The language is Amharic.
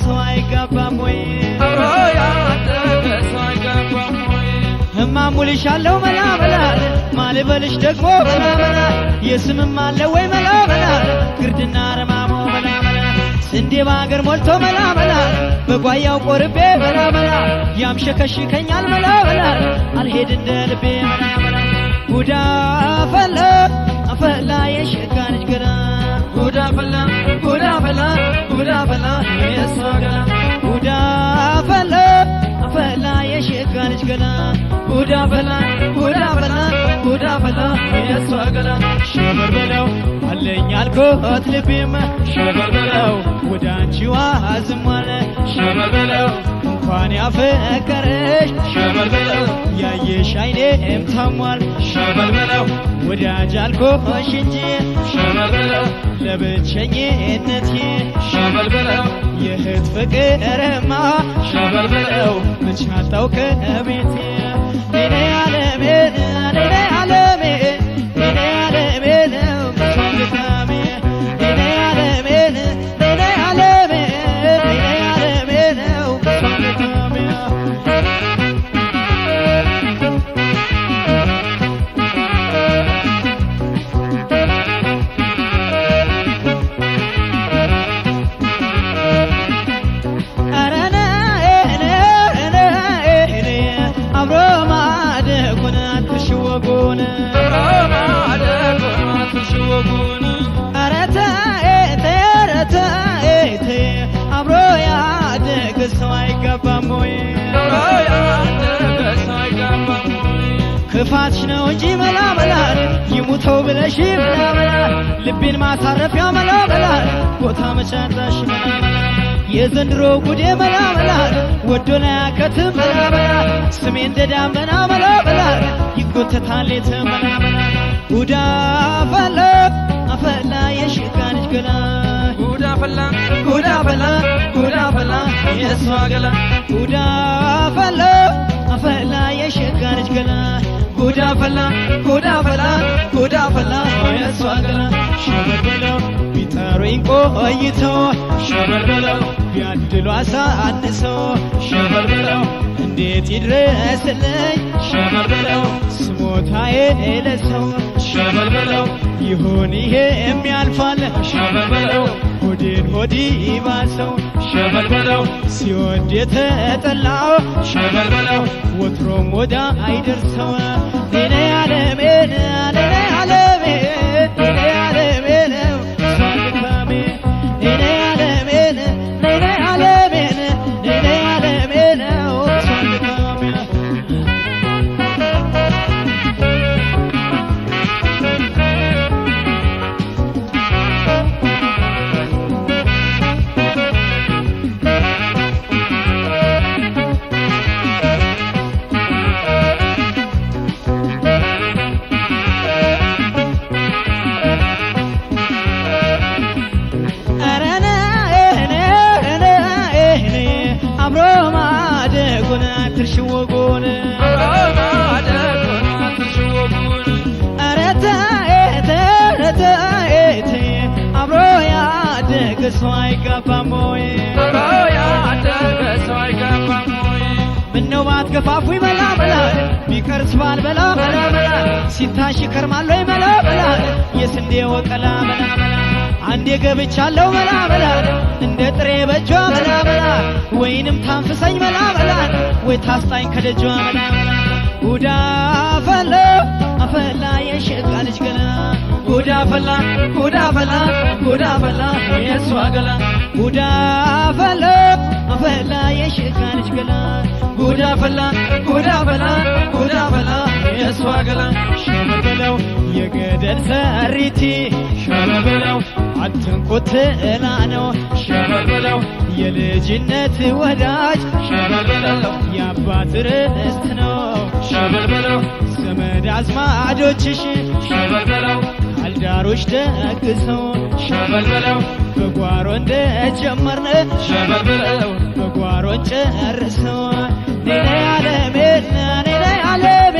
ሰው አይጋባም ወይ እማሙልሻለሁ መላ መላ ማልበልሽ ደግሞ መላ መላ የስምም አለ ወይ መላ መላ ግርድና ረማሞ መላ መላ ስንዴ ባገር ሞልቶ መላ መላ በጓያው ቆርቤ መላ መላ ያምሸከሽከኛል መላ መላ አልሄድ እንደ ልቤ መላ መላ ጉዳ ፈላ አፈላ የሸጋ ልጅ ገና ጉዳ ፈላ ጉዳ ፈላ ጉዳ ፈላ የሷጋ ጉዳ ፈላ አፈላ የሸጋ ልጅ ገና ጉዳ ፈላ ጉዳ ፈላ ጉዳ ፈላ የሷጋ ሸበር በለው አለኝ አልኮት ልቤም ሸበር በለው ወደ አንቺዋ አዝሟል ሸበር በለው እንኳን ያፈቀረሽ ሸበር በለው ያየሽ አይኔም ታሟል ሸበር በለው ወዳጅ አልኮሽ እንጂ ሸበር በለው ለብቸኝነቴ ሸበር በለው የእህት ፍቅርማ ሸበር በለው መች አጣው ከቤቴ እኔ ዓለሜ እኔ ዓለሜ እኔ ዓለሜ ነው ሰንካሜ እኔ ዓለሜ እኔ ዓለሜ እኔ ዓለሜ ነው ሰንካሜ አብሮ ያደገ ሰው አይጋባም ወይ ክፋትሽ ነው እንጂ መላ መላ ይሙተው ብለሽ መላ መላ ልቤን ማሳረፊያ መላ መላ ቦታ መቻታሽ መላ መላ የዘንድሮ ጉዴ መላ መላ ወዶ ላይ አከትም መላ መላ ስሜ እንደ ዳመና መላ መላ ይጎተታል የተመላ መላ ጉዳ ፈላ አፈላ የሸጋ ልጅ ገና ጉዳ ፈላ ጉዳ ፈላ ጉዳ ፈላ የሷ ገላ ጉዳ ፈላ አፈላ የሸጋ ልጅ ገና ጉዳ ፈላ ጉዳ ፈላ ጉዳ ፈላ የሷ ገላ ሸበር በለው ቢጠሩኝ ቆይተው ሸበር በለው ቢያድሉ አሳንሰው ሸበር በለው እንዴት ይድረስልኝ ሸበር በለው ስሞታዬ ለሰው ሸበር በለው ይሁን ይሄ የሚያልፋል ሸበር በለው ሆዴን ሆዲ ባሰው ሸበር በለው ሲወድ የተጠላው ሸበር በለው ወትሮም ወዳ አይደርሰው እኔ ዓለሜ እኔ ዓለሜ እኔ ዓለሜ ነው ሰንካሜ እኔ ዓለሜ እኔ ዓለሜ እኔ ዓለሜ ነው ሰንካሜ ትርሽወጎን አረታ ኤተ አብሮ ያደገ ሰው አይጋባም ወይ ምነው ባትገፋፉኝ መላ መላ ቢቀርስ ባልበላ መላ መላ ሲታሽ ከርማል ወይ መላ መላ የስንዴ ወቀላ መላ መላ አንዴ ገብቻለሁ መላ መላ እንደ ጥሬ በጇ መላ መላ ወይንም ታንፍሰኝ መላ መላ ወይ ታስጣኝ ከደጇ መላ መላ ጉዳ ፈላ አፈላ የሸጋ ልጅ ገና ጉዳ ፈላ ጉዳ ፈላ ጉዳ ፈላ የሷ ገላ ጉዳ ፈላ አፈላ የሸጋ ልጅ ገና ጉዳ ፈላ ጉዳ ፈላ ጉዳ ፈላ የሷ ገላ ሸበር በለው የገደል ሰሪቲ ሸበር በለው አትንኩት እላ ነው ሸበር በለው የልጅነት ወዳጅ ሸበር በለው የአባት ርስት ነው ሸበር በለው ዘመድ አዝማዶችሽ ሸበር በለው ካልዳሮች ደግሰው ሸበር በለው በጓሮ እንደጀመርን ሸበር በለው በጓሮ ጨርሰው እኔ ዓለሜ እኔ ዓለሜ